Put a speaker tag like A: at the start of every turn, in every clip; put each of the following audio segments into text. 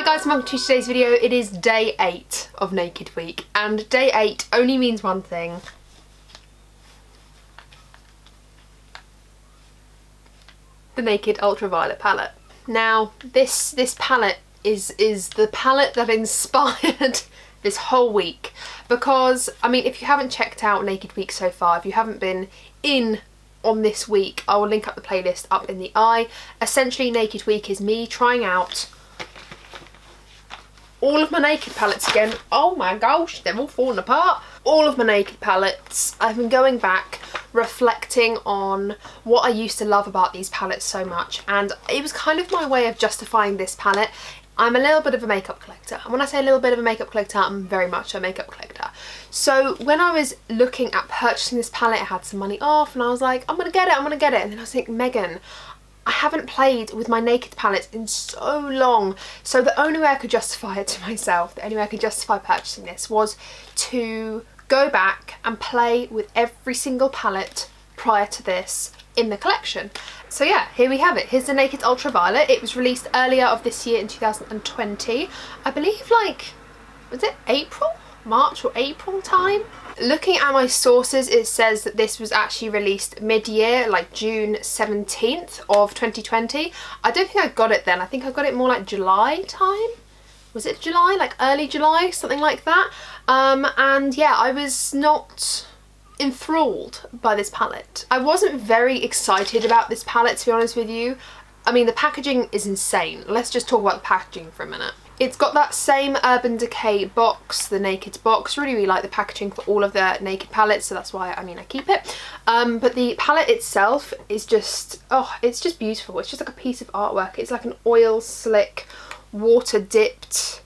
A: guys, welcome to today's video. It is day 8 of Naked Week, and day 8 only means one thing. The Naked Ultraviolet palette. Now, this palette is the palette that inspired this whole week, because, I mean, if you haven't checked out Naked Week so far, if you haven't been in on this week, I will link up the playlist up in the eye. Essentially, Naked Week is me trying out all of my Naked palettes again. Oh my gosh, they're all falling apart. All of my Naked palettes. I've been going back, reflecting on what I used to love about these palettes so much, and it was kind of my way of justifying this palette. I'm a little bit of a makeup collector, and when I say a little bit of a makeup collector, I'm very much a makeup collector. So when I was looking at purchasing this palette, I had some money off and I was like, I'm gonna get it, and then I was like, Megan, I haven't played with my Naked palettes in so long, so the only way I could justify it to myself, the only way I could justify purchasing this was to go back and play with every single palette prior to this in the collection. So yeah, here we have it. Here's the Naked Ultraviolet. It was released earlier of this year in 2020. I believe, like, was it April? March or April time? Looking at my sources, it says that this was actually released mid-year, like June 17th of 2020. I don't think I got it then. I think I got it more like July time. Was it July? Like early July, something like that. And yeah, I was not enthralled by this palette. I wasn't very excited about this palette, to be honest with you. I mean, the packaging is insane. Let's just talk about the packaging for a minute. It's got that same Urban Decay box, the Naked box. Really like the packaging for all of the Naked palettes, so that's why, I mean, I keep it. But the palette itself is just, oh, it's just beautiful. It's just like a piece of artwork. It's like an oil slick, water dipped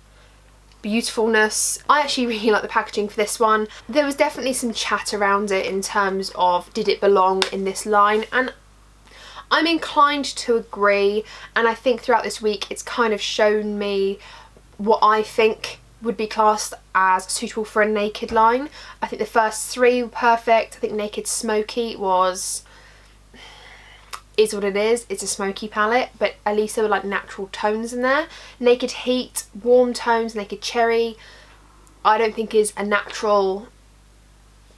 A: beautifulness. I actually really like the packaging for this one. There was definitely some chat around it in terms of, did it belong in this line? And I'm inclined to agree, and I think throughout this week it's kind of shown me what I think would be classed as suitable for a Naked line. I think the first 3 were perfect. I think Naked Smoky is what it is. It's a smoky palette, but at least there were like natural tones in there. Naked Heat, warm tones. Naked Cherry, I don't think is a natural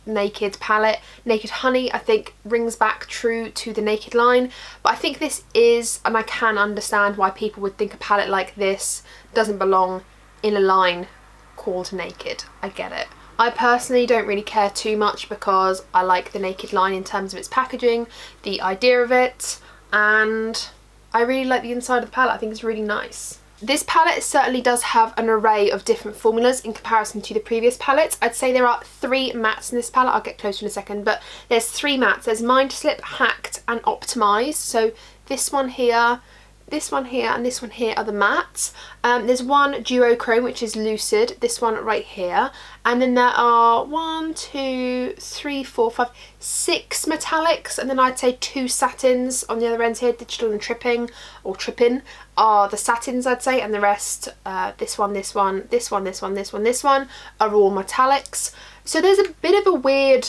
A: Naked palette. Naked Honey, I think, rings back true to the Naked line, but I think this is, and I can understand why people would think a palette like this doesn't belong in a line called Naked. I get it. I personally don't really care too much because I like the Naked line in terms of its packaging, the idea of it, and I really like the inside of the palette. I think it's really nice. This palette certainly does have an array of different formulas in comparison to the previous palettes. I'd say there are 3 mattes in this palette. I'll get closer in a second, but there's 3 mattes. There's Mind Slip, Hacked and Optimized. So this one here, this one here and this one here are the mattes. There's one duochrome, which is Lucid, this one right here, and then there are 1, 2, 3, 4, 5, 6 metallics, and then I'd say 2 satins on the other ends here. Digital and Tripping, or Trippin', are the satins, I'd say, and the rest, this one, this one, this one, this one, this one, this one, are all metallics. So there's a bit of a weird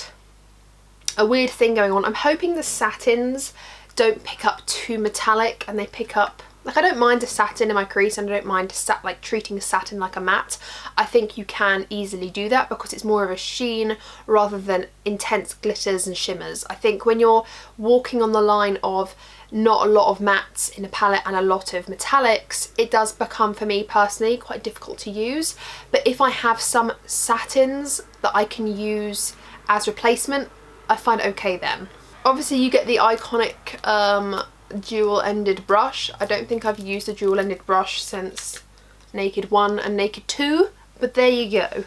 A: thing going on. I'm hoping the satins don't pick up too metallic and they pick up, like, I don't mind a satin in my crease, and I don't mind like treating a satin like a matte. I think you can easily do that because it's more of a sheen rather than intense glitters and shimmers. I think when you're walking on the line of not a lot of mattes in a palette and a lot of metallics, it does become, for me personally, quite difficult to use. But if I have some satins that I can use as replacement, I find it okay then. Obviously you get the iconic dual-ended brush. I don't think I've used a dual-ended brush since Naked 1 and Naked 2, but there you go.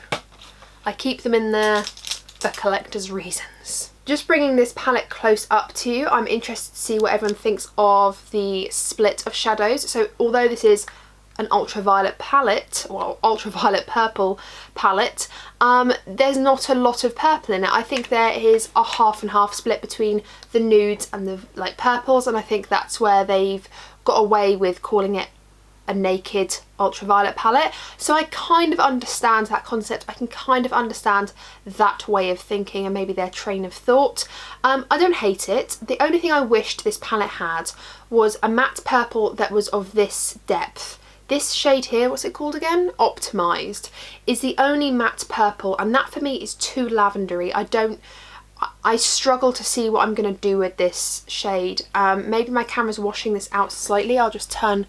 A: I keep them in there for collector's reasons. Just bringing this palette close up to you, I'm interested to see what everyone thinks of the split of shadows. So although this is an ultraviolet palette, well, ultraviolet purple palette, there's not a lot of purple in it. I think there is a half and half split between the nudes and the like purples, and I think that's where they've got away with calling it a Naked Ultraviolet palette. So I kind of understand that concept. I can kind of understand that way of thinking and maybe their train of thought. I don't hate it. The only thing I wished this palette had was a matte purple that was of this depth. This shade here, what's it called again? Optimized, is the only matte purple, and that for me is too lavendery. I struggle to see what I'm going to do with this shade. Maybe my camera's washing this out slightly. I'll just turn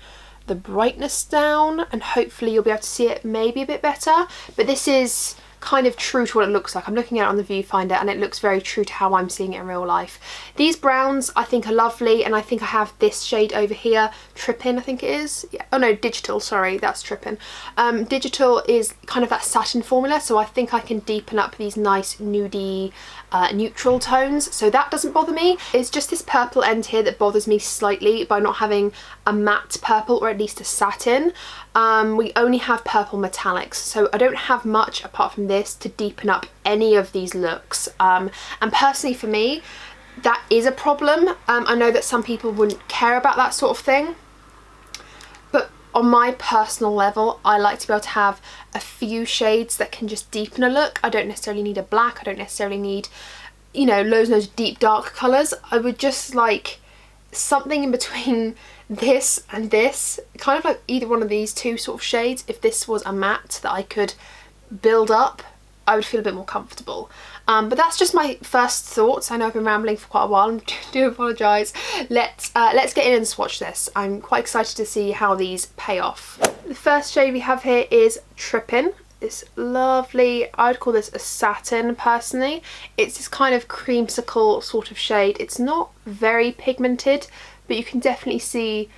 A: the brightness down and hopefully you'll be able to see it maybe a bit better. But this is kind of true to what it looks like. I'm looking at it on the viewfinder and it looks very true to how I'm seeing it in real life. These browns I think are lovely, and I think I have this shade over here, Trippin I think it is. Yeah. Oh no, Digital, sorry, that's Trippin. Digital is kind of that satin formula, so I think I can deepen up these nice nudie neutral tones, so that doesn't bother me. It's just this purple end here that bothers me slightly by not having a matte purple or at least a satin. We only have purple metallics, so I don't have much apart from this to deepen up any of these looks, and personally for me that is a problem. I know that some people wouldn't care about that sort of thing, but on my personal level I like to be able to have a few shades that can just deepen a look. I don't necessarily need a black, I don't necessarily need, you know, loads and loads of deep dark colours. I would just like something in between this and this, kind of like either one of these two sort of shades. If this was a matte that I could build up, I would feel a bit more comfortable. But that's just my first thoughts. I know I've been rambling for quite a while, I do apologise. Let's get in and swatch this. I'm quite excited to see how these pay off. The first shade we have here is Trippin. This lovely, I would call this a satin personally. It's this kind of creamsicle sort of shade. It's not very pigmented, but you can definitely see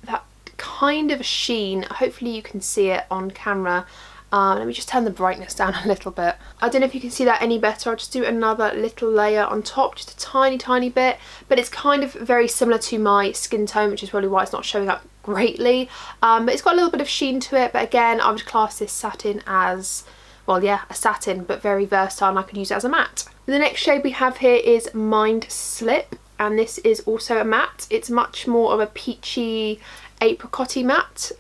A: that kind of sheen. Hopefully you can see it on camera. Let me just turn the brightness down a little bit. I don't know if you can see that any better. I'll just do another little layer on top, just a tiny bit, but it's kind of very similar to my skin tone, which is probably why it's not showing up greatly. But it's got a little bit of sheen to it, but again I would class this satin as, well yeah, a satin, but very versatile, and I could use it as a matte. The next shade we have here is Mind Slip, and this is also a matte. It's much more of a peachy apricot-y matte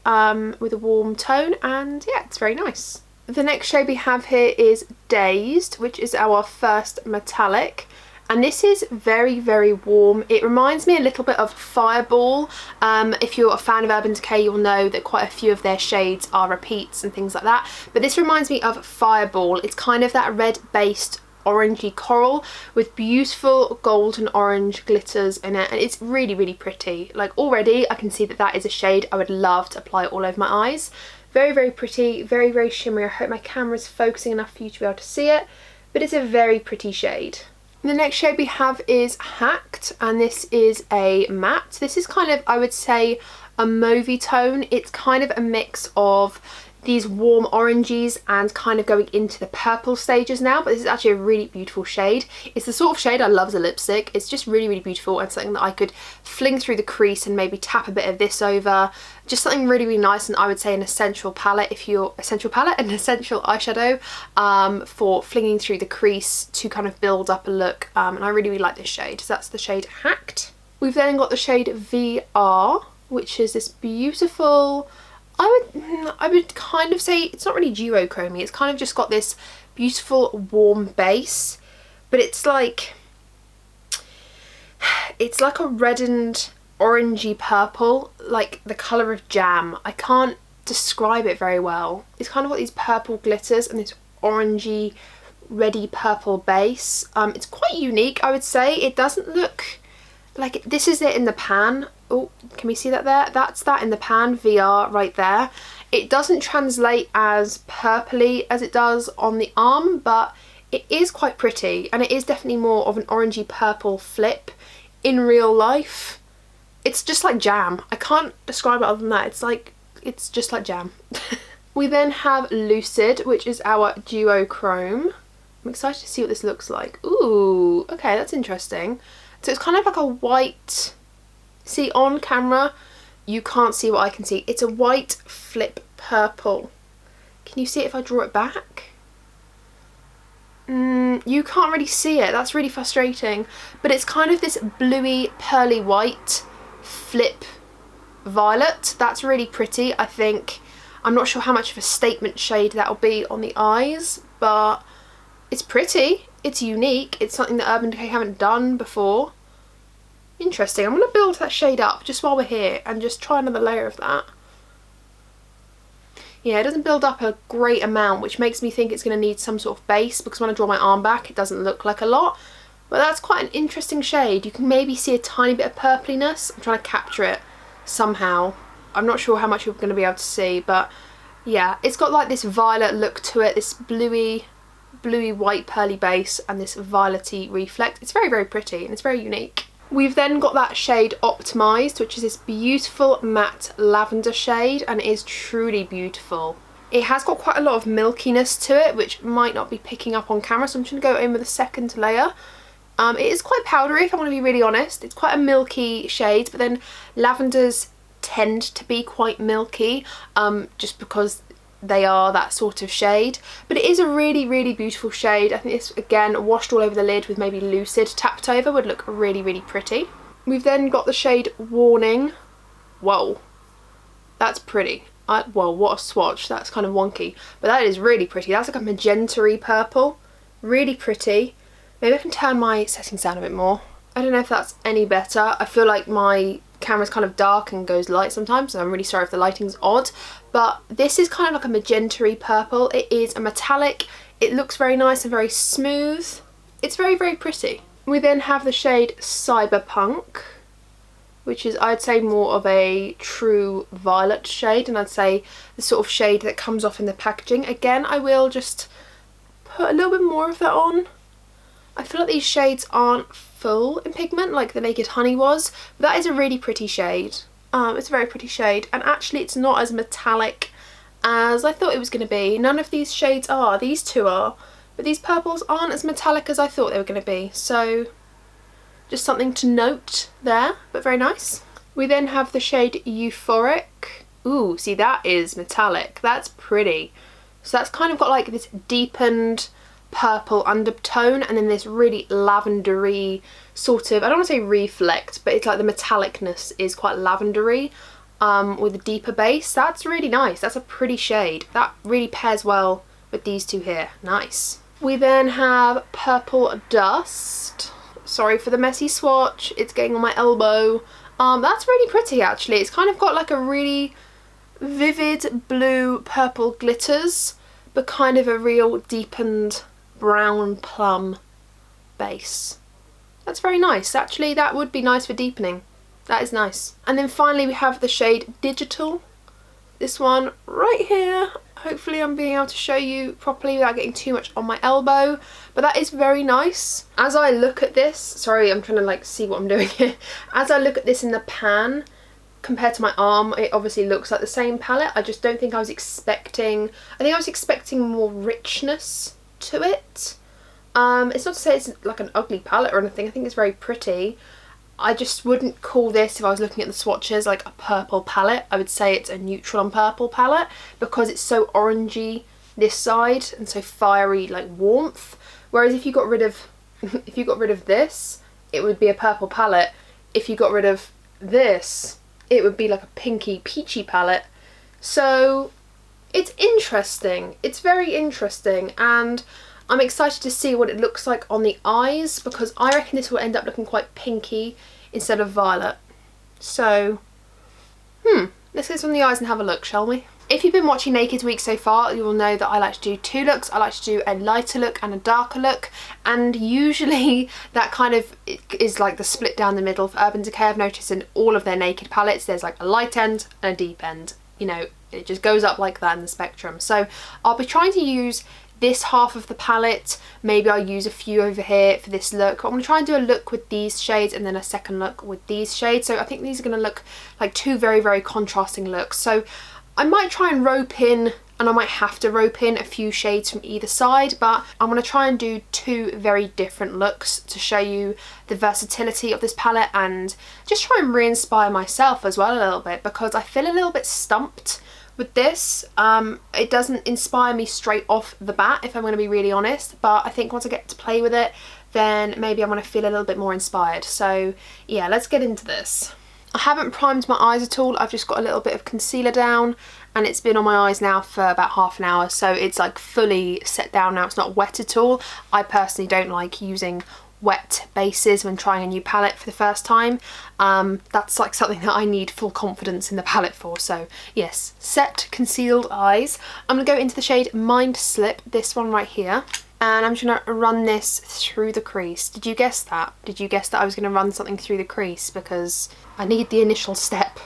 A: with a warm tone, and yeah, it's very nice. The next shade we have here is Dazed, which is our first metallic, and this is very warm. It reminds me a little bit of Fireball. If you're a fan of Urban Decay, you'll know that quite a few of their shades are repeats and things like that, but this reminds me of Fireball. It's kind of that red based orangey coral with beautiful golden orange glitters in it, and it's really pretty. Like already I can see that that is a shade I would love to apply all over my eyes. Very pretty, very shimmery. I hope my camera's focusing enough for you to be able to see it, but it's a very pretty shade. The next shade we have is Hacked, and this is a matte. This is kind of, I would say, a mauvey tone. It's kind of a mix of these warm oranges and kind of going into the purple stages now, but this is actually a really beautiful shade. It's the sort of shade I love as a lipstick. It's just really beautiful, and something that I could fling through the crease and maybe tap a bit of this over. Just something really nice, and I would say an essential palette if you're an essential eyeshadow for flinging through the crease to kind of build up a look, and I really like this shade. So that's the shade Hacked. We've then got the shade VR, which is this beautiful, I would kind of say it's not really duochromy. It's kind of just got this beautiful warm base, but it's like a reddened orangey purple, like the colour of jam. I can't describe it very well. It's kind of got these purple glitters and this orangey reddy purple base. It's quite unique, I would say. It doesn't look like this is it in the pan. Oh, can we see that there? That's that in the pan, VR right there. It doesn't translate as purpley as it does on the arm, but it is quite pretty, and it is definitely more of an orangey purple flip in real life. It's just like jam. I can't describe it other than that. It's just like jam. We then have Lucid, which is our duochrome. I'm excited to see what this looks like. Ooh, okay, that's interesting. So it's kind of like a white, see on camera, you can't see what I can see. It's a white flip purple. Can you see it if I draw it back? You can't really see it, that's really frustrating. But it's kind of this bluey, pearly white flip violet. That's really pretty, I think. I'm not sure how much of a statement shade that'll be on the eyes, but it's pretty. It's unique. It's something that Urban Decay haven't done before. Interesting. I'm going to build that shade up just while we're here and just try another layer of that. Yeah, it doesn't build up a great amount, which makes me think it's going to need some sort of base, because when I draw my arm back it doesn't look like a lot. But that's quite an interesting shade. You can maybe see a tiny bit of purpliness. I'm trying to capture it somehow. I'm not sure how much you're going to be able to see, but yeah, it's got like this violet look to it, this bluey white pearly base and this violety reflect. It's very, very pretty and it's very unique. We've then got that shade Optimized, which is this beautiful matte lavender shade, and it is truly beautiful. It has got quite a lot of milkiness to it, which might not be picking up on camera, so I'm just going to go in with a second layer. It is quite powdery, if I want to be really honest. It's quite a milky shade, but then lavenders tend to be quite milky, just because they are that sort of shade. But it is a really, really beautiful shade. I think this, again, washed all over the lid with maybe Lucid tapped over would look really, really pretty. We've then got the shade Warning. Whoa, that's pretty. Whoa, what a swatch. That's kind of wonky, but that is really pretty. That's like a magenta-y purple. Really pretty. Maybe I can turn my settings down a bit more. I don't know if that's any better. I feel like my camera's kind of dark and goes light sometimes, so I'm really sorry if the lighting's odd. But this is kind of like a magenta-y purple. It is a metallic. It looks very nice and very smooth. It's very, very pretty. We then have the shade Cyberpunk, which is, I'd say, more of a true violet shade, and I'd say the sort of shade that comes off in the packaging. Again, I will just put a little bit more of that on. I feel like these shades aren't full in pigment like the Naked Honey was, but that is a really pretty shade. It's a very pretty shade, and actually it's not as metallic as I thought it was going to be. None of these shades are. These two are, but these purples aren't as metallic as I thought they were going to be, so just something to note there, but very nice. We then have the shade Euphoric. Ooh, see, that is metallic. That's pretty. So that's kind of got like this deepened purple undertone, and then this really lavendery sort of, I don't want to say reflect, but it's like the metallicness is quite lavendery, with a deeper base. That's really nice. That's a pretty shade. That really pairs well with these two here. Nice. We then have Purple Dust. Sorry for the messy swatch. It's getting on my elbow. That's really pretty actually. It's kind of got like a really vivid blue purple glitters, but kind of a real deepened brown plum base. That's very nice. Actually, that would be nice for deepening. That is nice. And then finally we have the shade Digital. This one right here. Hopefully I'm being able to show you properly without getting too much on my elbow, but that is very nice. As I look at this, sorry, I'm trying to like see what I'm doing here. As I look at this in the pan, compared to my arm, it obviously looks like the same palette. I just don't think I was expecting, I think I was expecting more richness to it. It's not to say it's like an ugly palette or anything. I think it's very pretty. I just wouldn't call this, if I was looking at the swatches, like a purple palette. I would say it's a neutral and purple palette, because it's so orangey this side and so fiery, like warmth. Whereas if you got rid of this, it would be a purple palette. If you got rid of this, it would be like a pinky peachy palette. So it's interesting. It's very interesting, and I'm excited to see what it looks like on the eyes, because I reckon this will end up looking quite pinky instead of violet. So, let's get this on the eyes and have a look, shall we? If you've been watching Naked Week so far, you will know that I like to do two looks. I like to do a lighter look and a darker look, and usually that kind of is like the split down the middle for Urban Decay. I've noticed in all of their Naked palettes there's like a light end and a deep end. You know, it just goes up like that in the spectrum. So I'll be trying to use this half of the palette. Maybe I'll use a few over here for this look. I'm going to try and do a look with these shades and then a second look with these shades. So I think these are going to look like two very, very contrasting looks. So I might try and rope in, and I might have to rope in a few shades from either side, but I'm going to try and do two very different looks to show you the versatility of this palette, and just try and re-inspire myself as well a little bit, because I feel a little bit stumped with this. It doesn't inspire me straight off the bat, if I'm going to be really honest, but I think once I get to play with it, then maybe I'm going to feel a little bit more inspired. So yeah, let's get into this. I haven't primed my eyes at all. I've just got a little bit of concealer down, and it's been on my eyes now for about half an hour, so it's like fully set down now. It's not wet at all. I personally don't like using wet bases when trying a new palette for the first time. That's like something that I need full confidence in the palette for. So yes, set concealed eyes. I'm going to go into the shade Mind Slip, this one right here. And I'm just going to run this through the crease. Did you guess that? Did you guess that I was going to run something through the crease? Because I need the initial step.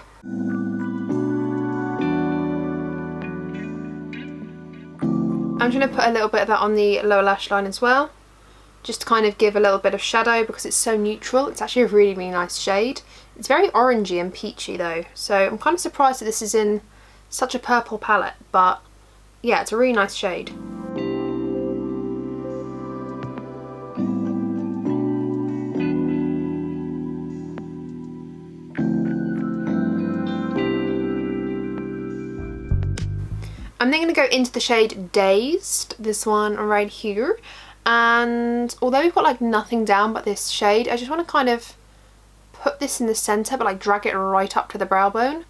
A: I'm just going to put a little bit of that on the lower lash line as well, just to kind of give a little bit of shadow because it's so neutral. It's actually a really, really nice shade. It's very orangey and peachy though, so I'm kind of surprised that this is in such a purple palette, but yeah, it's a really nice shade. I'm then going to go into the shade Dazed, this one right here, and although we've got like nothing down but this shade, I just want to kind of put this in the centre but like drag it right up to the brow bone.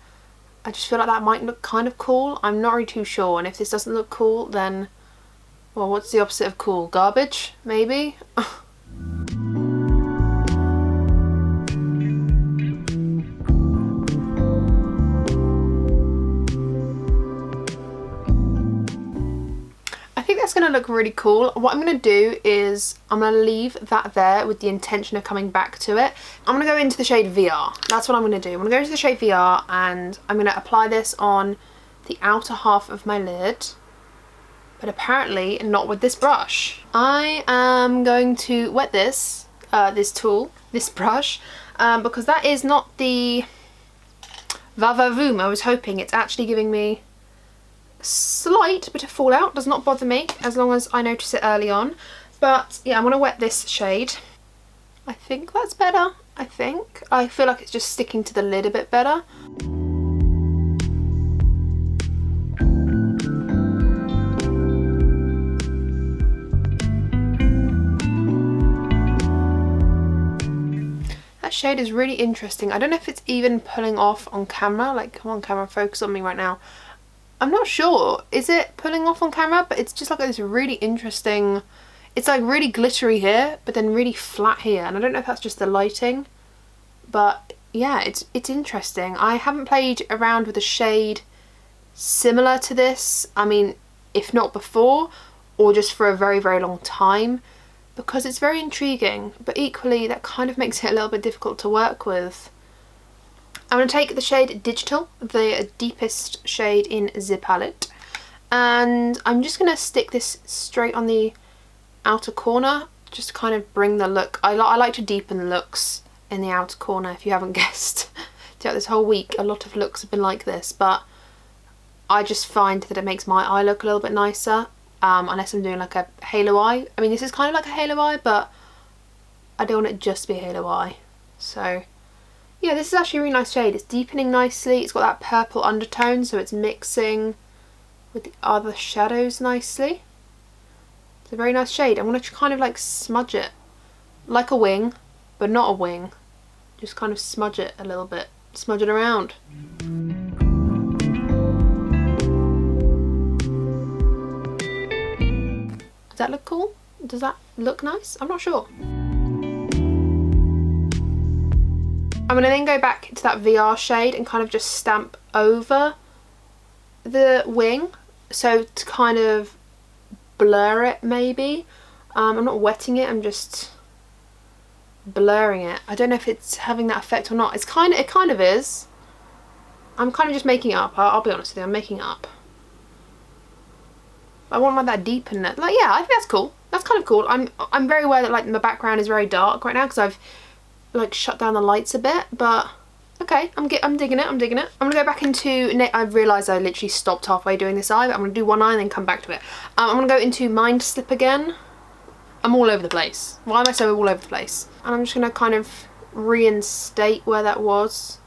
A: I just feel like that might look kind of cool. I'm not really too sure, and if this doesn't look cool then, well, what's the opposite of cool? Garbage, maybe? That's going to look really cool. What I'm going to do is I'm going to leave that there with the intention of coming back to it. I'm going to go into the shade VR. That's what I'm going to do. I'm going to go into the shade VR and I'm going to apply this on the outer half of my lid, but apparently not with this brush. I am going to wet this this brush, because that is not the va-va-voom I was hoping. It's actually giving me slight bit of fallout. Does not bother me as long as I notice it early on. But yeah, I'm going to wet this shade. I think that's better. I feel like it's just sticking to the lid a bit better. That shade is really interesting. I don't know if it's even pulling off on camera. Like, come on camera, focus on me right now. I'm not sure. Is it pulling off on camera? But it's just like this really interesting, it's like really glittery here, but then really flat here. And I don't know if that's just the lighting, but yeah, it's interesting. I haven't played around with a shade similar to this. I mean, if not before, or just for a very, very long time, because it's very intriguing, but equally that kind of makes it a little bit difficult to work with. I'm going to take the shade Digital, the deepest shade in the palette, and I'm just going to stick this straight on the outer corner, just to kind of bring the look. I like to deepen looks in the outer corner, if you haven't guessed. Throughout this whole week, a lot of looks have been like this, but I just find that it makes my eye look a little bit nicer, unless I'm doing like a halo eye. I mean, this is kind of like a halo eye, but I don't want it just to be a halo eye, so... yeah, this is actually a really nice shade. It's deepening nicely. It's got that purple undertone, so it's mixing with the other shadows nicely. It's a very nice shade. I'm going to kind of like smudge it like a wing, but not a wing. Just kind of smudge it a little bit. Smudge it around. Does that look cool? Does that look nice? I'm not sure. I'm going to then go back to that VR shade and kind of just stamp over the wing, so to kind of blur it maybe. I'm not wetting it, I'm just blurring it. I don't know if it's having that effect or not. It kind of is. I'm kind of just making it up. I'll be honest with you, I'm making it up. I want like that deep in it. Like, yeah, I think that's cool. That's kind of cool. I'm very aware that like my background is very dark right now because I've like shut down the lights a bit, but okay, I'm digging it. I'm gonna go back into, I've realised I literally stopped halfway doing this eye, but I'm gonna do one eye and then come back to it. I'm gonna go into Mind Slip again. I'm all over the place. Why am I so all over the place? And I'm just gonna kind of reinstate where that was.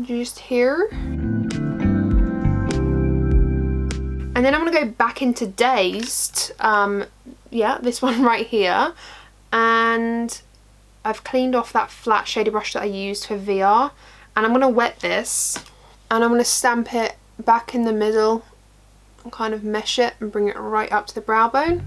A: Just here. And then I'm gonna go back into Dazed. Yeah, this one right here. And I've cleaned off that flat shaded brush that I used for VR, and I'm going to wet this and I'm going to stamp it back in the middle and kind of mesh it and bring it right up to the brow bone.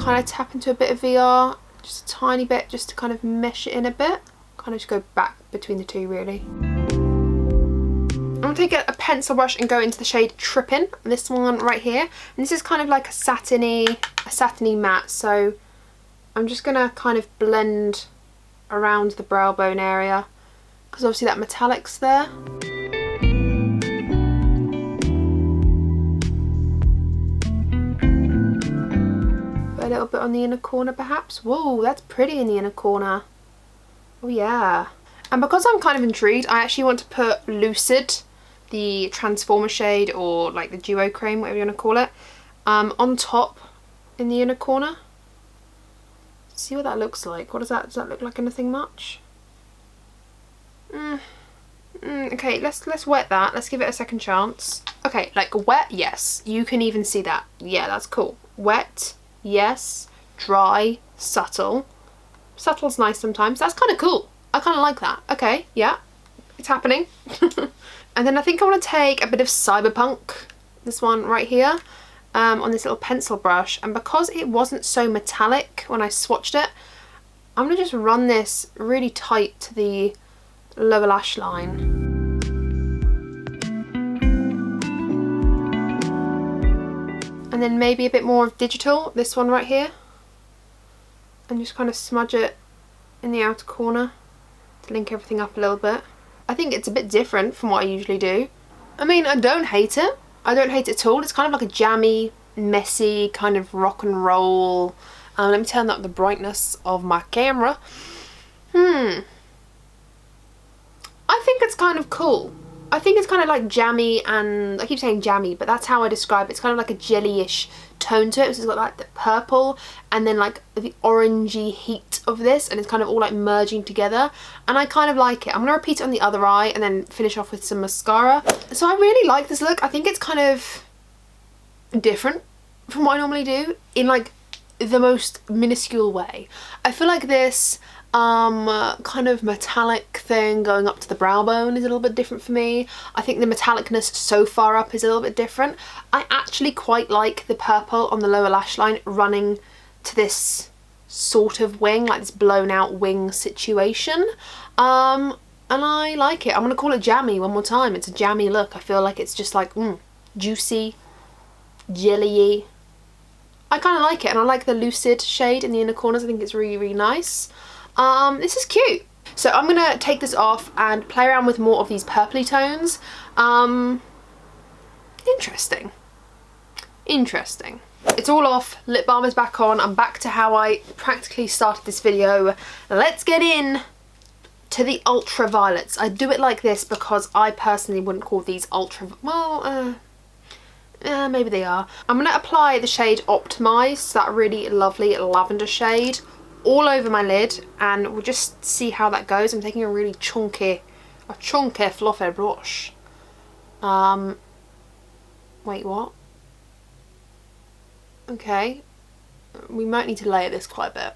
A: kind of tap into a bit of VR, just a tiny bit, just to kind of mesh it in a bit. Kind of just go back between the two really. I'm going to take a pencil brush and go into the shade Trippin', this one right here. And this is kind of like a satiny matte, so I'm just going to kind of blend around the brow bone area, because obviously that metallic's there. A little bit on the inner corner perhaps. Whoa, that's pretty in the inner corner. Oh yeah. And because I'm kind of intrigued, I actually want to put Lucid, the Transformer shade, or like the Duo Cream, whatever you want to call it, on top in the inner corner. See what that looks like. What does that look like? Anything much? Okay, let's wet that. Let's give it a second chance. Okay, like wet, yes. You can even see that. Yeah, that's cool. Wet, yes. Dry, subtle. Subtle's nice sometimes. That's kind of cool. I kind of like that. Okay, yeah, it's happening. And then I think I want to take a bit of Cyberpunk, this one right here, on this little pencil brush. And because it wasn't so metallic when I swatched it, I'm going to just run this really tight to the lower lash line. And then maybe a bit more of Digital, this one right here. And just kind of smudge it in the outer corner to link everything up a little bit. I think it's a bit different from what I usually do. I mean, I don't hate it. I don't hate it at all. It's kind of like a jammy, messy, kind of rock and roll. Let me turn up the brightness of my camera. I think it's kind of cool. I think it's kind of like jammy, and I keep saying jammy, but that's how I describe it. It's kind of like a jelly-ish tone to it. So it's got like the purple and then like the orangey heat of this, and it's kind of all like merging together, and I kind of like it. I'm gonna repeat it on the other eye and then finish off with some mascara. So I really like this look. I think it's kind of different from what I normally do in like the most minuscule way. I feel like this kind of metallic thing going up to the brow bone is a little bit different for me. I think the metallicness so far up is a little bit different. I actually quite like the purple on the lower lash line running to this sort of wing, like this blown out wing situation. And I like it. I'm gonna call it jammy one more time. It's a jammy look. I feel like it's just like juicy, jelly-y. I kind of like it, and I like the Lucid shade in the inner corners. I think it's really, really nice. This is cute. So I'm gonna take this off and play around with more of these purpley tones. Interesting. Interesting. It's all off, lip balm is back on. I'm back to how I practically started this video. Let's get in to the ultraviolets. I do it like this because I personally wouldn't call these maybe they are. I'm going to apply the shade Optimize, that really lovely lavender shade, all over my lid, and we'll just see how that goes. I'm taking a really chunky fluffy brush. Wait, what? Okay, we might need to layer this quite a bit.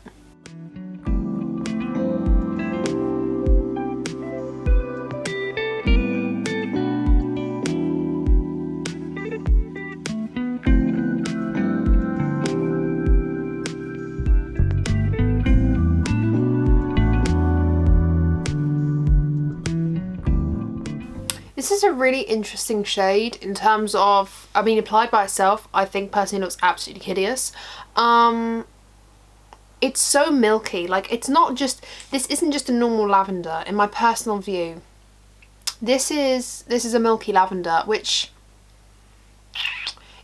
A: This is a really interesting shade in terms of, I mean, applied by itself, I think personally looks absolutely hideous. It's so milky, like it's not just, this isn't just a normal lavender in my personal view. This is a milky lavender, which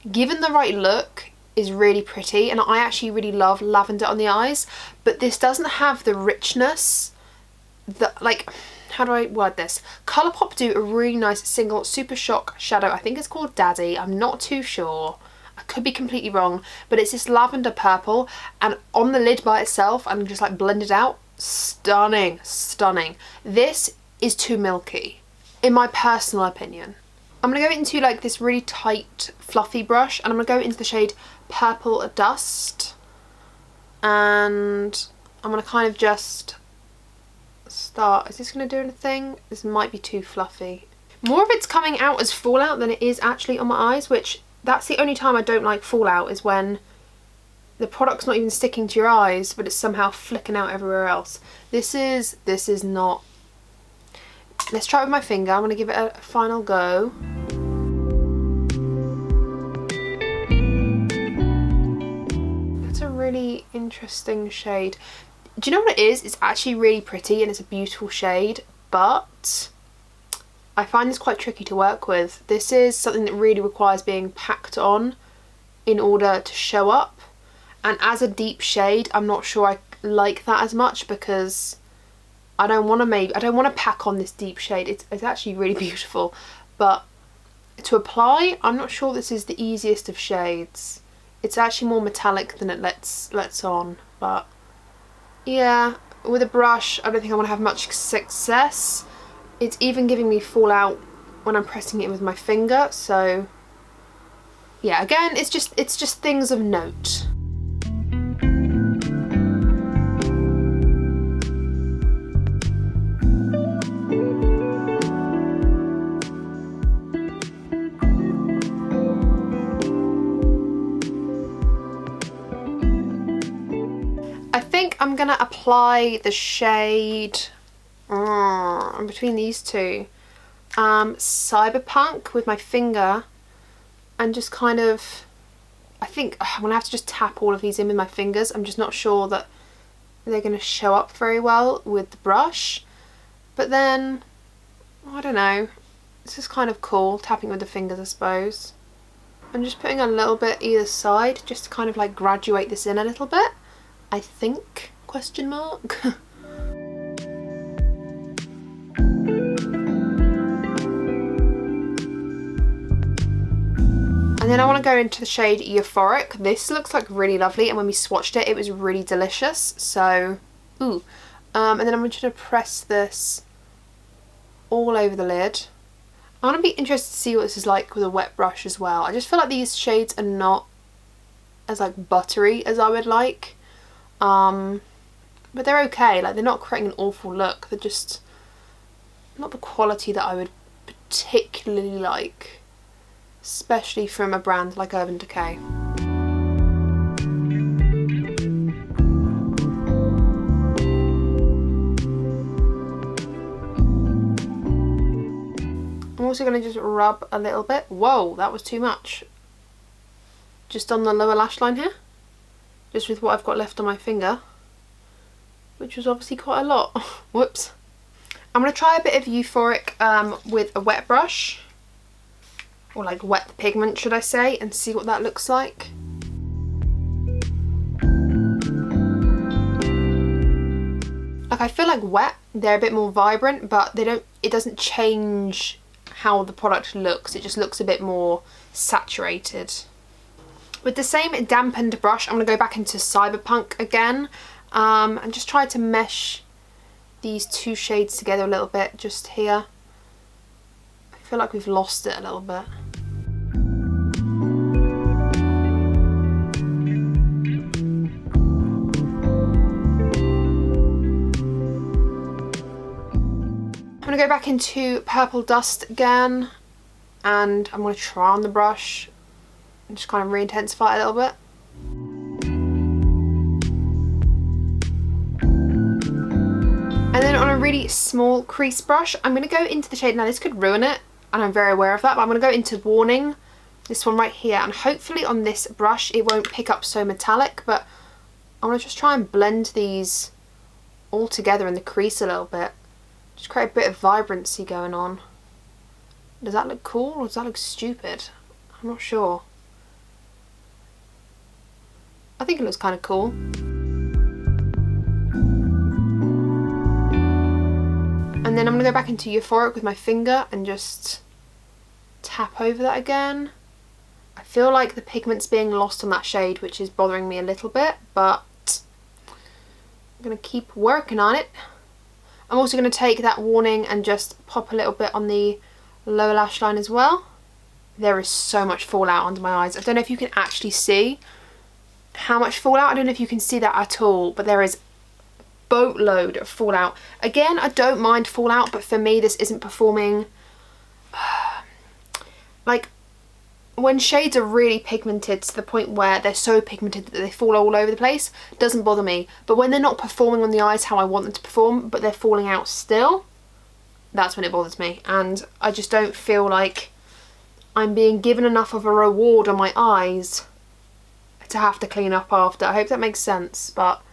A: given the right look is really pretty, and I actually really love lavender on the eyes, but this doesn't have the richness that, like, how do I word this? Colourpop do a really nice single Super Shock shadow. I think it's called Daddy. I'm not too sure. I could be completely wrong. But it's this lavender purple, and on the lid by itself and just like blended out. Stunning. Stunning. This is too milky, in my personal opinion. I'm going to go into like this really tight fluffy brush, and I'm going to go into the shade Purple Dust. And I'm going to kind of just start. Is this going to do anything? This might be too fluffy. More of it's coming out as fallout than it is actually on my eyes, which that's the only time I don't like fallout, is when the product's not even sticking to your eyes, but it's somehow flicking out everywhere else. This is not. Let's try it with my finger. I'm going to give it a final go. That's a really interesting shade. Do you know what it is? It's actually really pretty and it's a beautiful shade, but I find this quite tricky to work with. This is something that really requires being packed on in order to show up. And as a deep shade, I'm not sure I like that as much, because I don't want to pack on this deep shade. It's actually really beautiful, but to apply, I'm not sure this is the easiest of shades. It's actually more metallic than it lets on, but yeah, with a brush, I don't think I'm gonna have much success. It's even giving me fallout when I'm pressing it with my finger, so yeah, again, it's just things of note. I think I'm gonna apply the shade between these two, Cyberpunk, with my finger, and just kind of, I think I'm gonna have to just tap all of these in with my fingers. I'm just not sure that they're gonna show up very well with the brush, but then I don't know, this is kind of cool, tapping with the fingers, I suppose. I'm just putting a little bit either side just to kind of like graduate this in a little bit, I think, question mark. And then I want to go into the shade Euphoric. This looks like really lovely, and when we swatched it, it was really delicious. So, ooh. And then I'm going to press this all over the lid. I want to be interested to see what this is like with a wet brush as well. I just feel like these shades are not as like buttery as I would like. But they're okay. Like, they're not creating an awful look. They're just not the quality that I would particularly like, especially from a brand like Urban Decay. I'm also going to just rub a little bit. Whoa, that was too much. Just on the lower lash line here. Just with what I've got left on my finger. Which was obviously quite a lot. Whoops. I'm going to try a bit of Euphoric with a wet brush. Or like wet the pigment, should I say, and see what that looks like. Like, I feel like wet, they're a bit more vibrant, but it doesn't change how the product looks. It just looks a bit more saturated. With the same dampened brush, I'm going to go back into Cyberpunk again, and just try to mesh these two shades together a little bit just here. I feel like we've lost it a little bit. I'm going to go back into Purple Dust again, and I'm going to try on the brush and just kind of re-intensify it a little bit. And then on a really small crease brush, I'm going to go into the shade, now this could ruin it, and I'm very aware of that, but I'm going to go into Warning, this one right here, and hopefully on this brush it won't pick up so metallic, but I'm going to just try and blend these all together in the crease a little bit. Just create a bit of vibrancy going on. Does that look cool or does that look stupid? I'm not sure. I think it looks kind of cool. And then I'm going to go back into Euphoric with my finger and just tap over that again. I feel like the pigment's being lost on that shade, which is bothering me a little bit, but I'm going to keep working on it. I'm also going to take that Warning and just pop a little bit on the lower lash line as well. There is so much fallout under my eyes. I don't know if you can actually see how much fallout. I don't know if you can see that at all, but there is boatload of fallout. Again, I don't mind fallout, but for me this isn't performing like, when shades are really pigmented to the point where they're so pigmented that they fall all over the place, doesn't bother me. But when they're not performing on the eyes how I want them to perform, but they're falling out still, that's when it bothers me. And I just don't feel like I'm being given enough of a reward on my eyes to have to clean up after. I hope that makes sense. But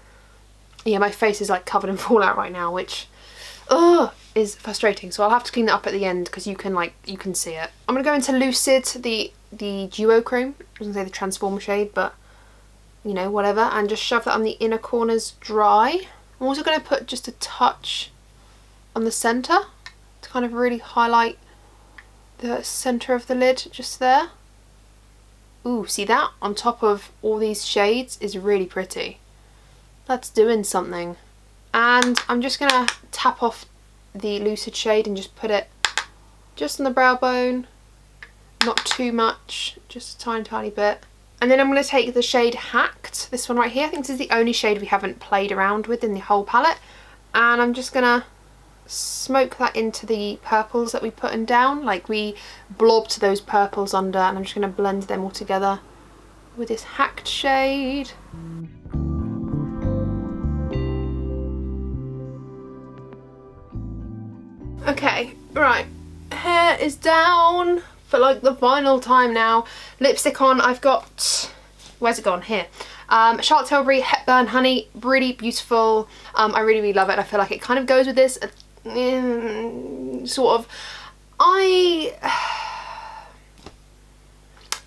A: yeah, my face is like covered in fallout right now, which is frustrating. So I'll have to clean it up at the end because you can see it. I'm gonna go into Lucid, the duochrome. I was gonna say the transformer shade, but you know, whatever, and just shove that on the inner corners dry. I'm also gonna put just a touch on the center to kind of really highlight the center of the lid, just there. Ooh, see that? On top of all these shades is really pretty. That's doing something. And I'm just gonna tap off the Lucid shade and just put it just on the brow bone. Not too much, just a tiny bit. And then I'm going to take the shade Hacked, this one right here. I think this is the only shade we haven't played around with in the whole palette. And I'm just going to smoke that into the purples that we put in down. Like, we blobbed those purples under, and I'm just going to blend them all together with this Hacked shade. Okay, right, hair is down for like the final time now. Lipstick on, I've got, where's it gone? Here. Charlotte Tilbury Hepburn Honey, really beautiful. I really love it. I feel like it kind of goes with this, sort of. I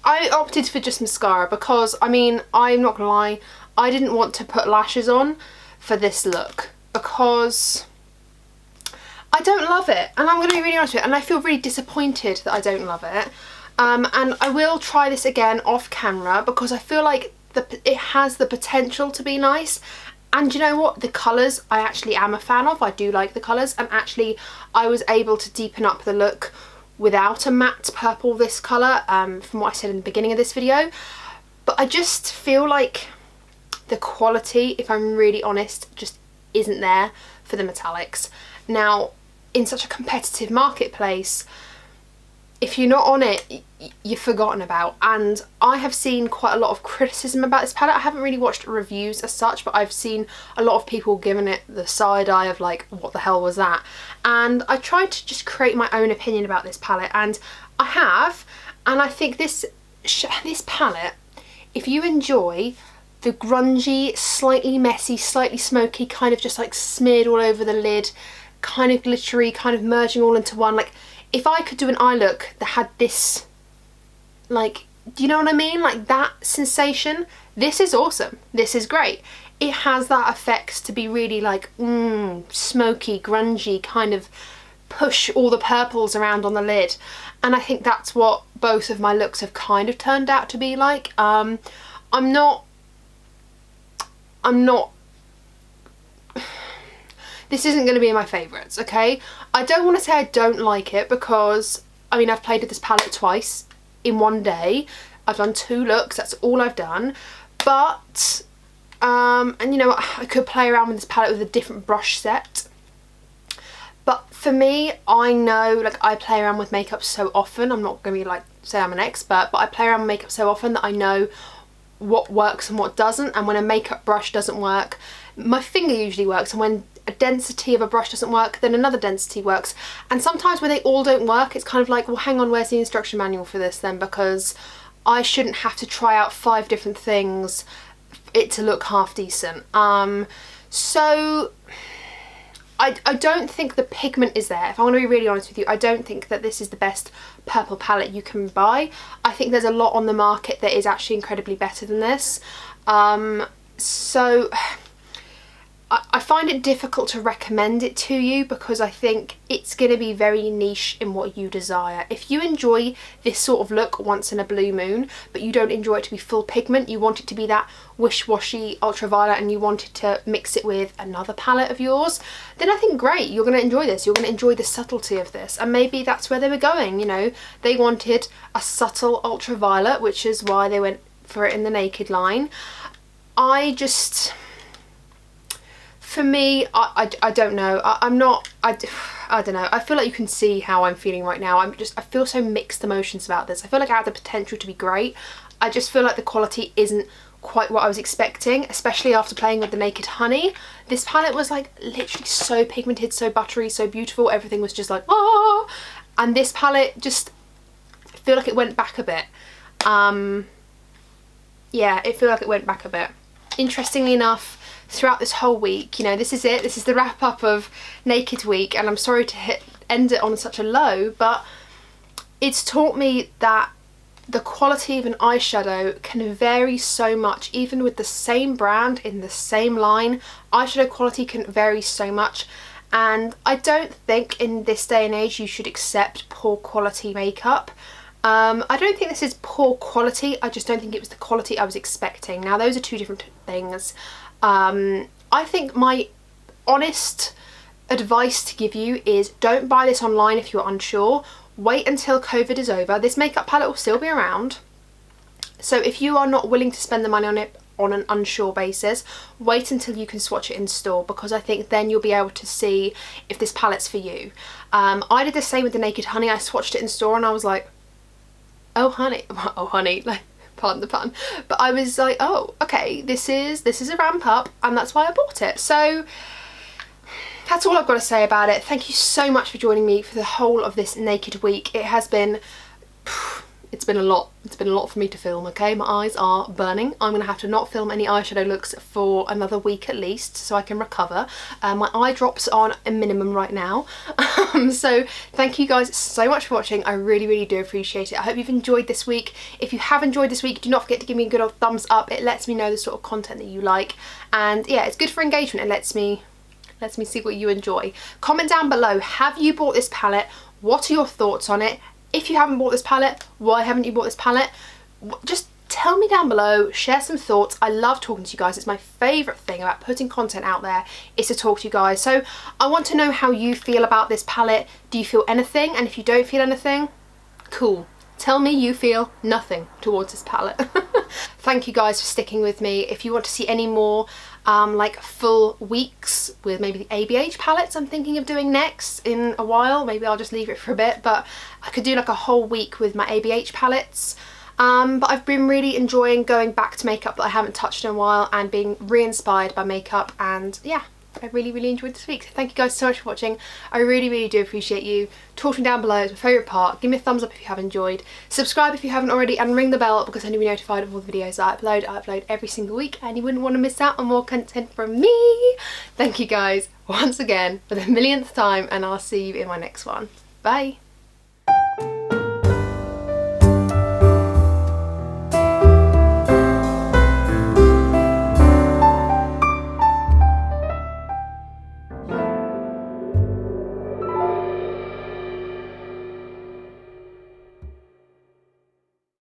A: opted for just mascara because, I mean, I'm not gonna lie, I didn't want to put lashes on for this look because I don't love it, and I'm going to be really honest with you, and I feel really disappointed that I don't love it. And I will try this again off camera because I feel like it has the potential to be nice. And you know what? The colours I actually am a fan of. I do like the colours, and actually I was able to deepen up the look without a matte purple this colour, from what I said in the beginning of this video. But I just feel like the quality, if I'm really honest, just isn't there for the metallics. Now, in such a competitive marketplace, if you're not on it, you're forgotten about. And I have seen quite a lot of criticism about this palette. I haven't really watched reviews as such, but I've seen a lot of people giving it the side eye of like, what the hell was that? And I tried to just create my own opinion about this palette, and I have. And I think this palette, if you enjoy the grungy, slightly messy, slightly smoky, kind of just like smeared all over the lid, kind of glittery, kind of merging all into one, like if I could do an eye look that had this, like, do you know what I mean, like that sensation, this is awesome. This is great. It has that effect to be really like smoky, grungy, kind of push all the purples around on the lid, and I think that's what both of my looks have kind of turned out to be like. I'm not this isn't going to be in my favourites, okay? I don't want to say I don't like it because, I mean, I've played with this palette twice in one day. I've done 2 looks, that's all I've done. But, and you know what, I could play around with this palette with a different brush set. But for me, I know, like, I play around with makeup so often. I'm not going to be like, say I'm an expert, but I play around with makeup so often that I know what works and what doesn't. And when a makeup brush doesn't work, my finger usually works, and when a density of a brush doesn't work, then another density works. And sometimes when they all don't work, it's kind of like, well, hang on, where's the instruction manual for this then? Because I shouldn't have to try out 5 different things for it to look half decent. So I don't think the pigment is there. If I want to be really honest with you, I don't think that this is the best purple palette you can buy. I think there's a lot on the market that is actually incredibly better than this. So I find it difficult to recommend it to you because I think it's going to be very niche in what you desire. If you enjoy this sort of look once in a blue moon, but you don't enjoy it to be full pigment, you want it to be that wish-washy ultraviolet, and you wanted to mix it with another palette of yours, then I think great, you're going to enjoy this. You're going to enjoy the subtlety of this, and maybe that's where they were going, you know. They wanted a subtle ultraviolet, which is why they went for it in the Naked line. For me, I don't know. I I don't know, I feel like you can see how I'm feeling right now. I feel so mixed emotions about this. I feel like it had the potential to be great. I just feel like the quality isn't quite what I was expecting, especially after playing with the Naked Honey. This palette was like literally so pigmented, so buttery, so beautiful. Everything was just like, ah! And this palette just, I feel like it went back a bit. Yeah, it feels like it went back a bit. Interestingly enough, throughout this whole week, you know, this is it. This is the wrap up of Naked Week, and I'm sorry to end it on such a low, but it's taught me that the quality of an eyeshadow can vary so much, even with the same brand in the same line. Eyeshadow quality can vary so much, and I don't think in this day and age you should accept poor quality makeup. I don't think this is poor quality, I just don't think it was the quality I was expecting. Now those are two different things. I think my honest advice to give you is don't buy this online if you're unsure. Wait until COVID is over. This makeup palette will still be around. So if you are not willing to spend the money on it on an unsure basis, wait until you can swatch it in store, because I think then you'll be able to see if this palette's for you. I did the same with the Naked Honey. I swatched it in store and I was like, oh honey, like, pardon the pun, but I was like, oh okay, this is a ramp up, and that's why I bought it. So that's all I've got to say about it. Thank you so much for joining me for the whole of this Naked Week. It has been, it's been a lot. It's been a lot for me to film, okay? My eyes are burning. I'm going to have to not film any eyeshadow looks for another week at least, so I can recover. My eye drops are on a minimum right now. So thank you guys so much for watching. I really, really do appreciate it. I hope you've enjoyed this week. If you have enjoyed this week, do not forget to give me a good old thumbs up. It lets me know the sort of content that you like. And yeah, it's good for engagement. It lets me see what you enjoy. Comment down below, have you bought this palette? What are your thoughts on it? If you haven't bought this palette, why haven't you bought this palette? Just tell me down below, share some thoughts. I love talking to you guys. It's my favourite thing about putting content out there, is to talk to you guys. So I want to know how you feel about this palette. Do you feel anything? And if you don't feel anything, cool. Tell me you feel nothing towards this palette. Thank you guys for sticking with me. If you want to see any more like full weeks with maybe the ABH palettes I'm thinking of doing next in a while, maybe I'll just leave it for a bit, but I could do like a whole week with my ABH palettes. But I've been really enjoying going back to makeup that I haven't touched in a while and being re-inspired by makeup, and yeah, I really, really enjoyed this week. So thank you guys so much for watching. I really, really do appreciate you. Talking down below is my favourite part. Give me a thumbs up if you have enjoyed. Subscribe if you haven't already, and ring the bell because then you'll be notified of all the videos that I upload. I upload every single week and you wouldn't want to miss out on more content from me. Thank you guys once again for the millionth time, and I'll see you in my next one. Bye.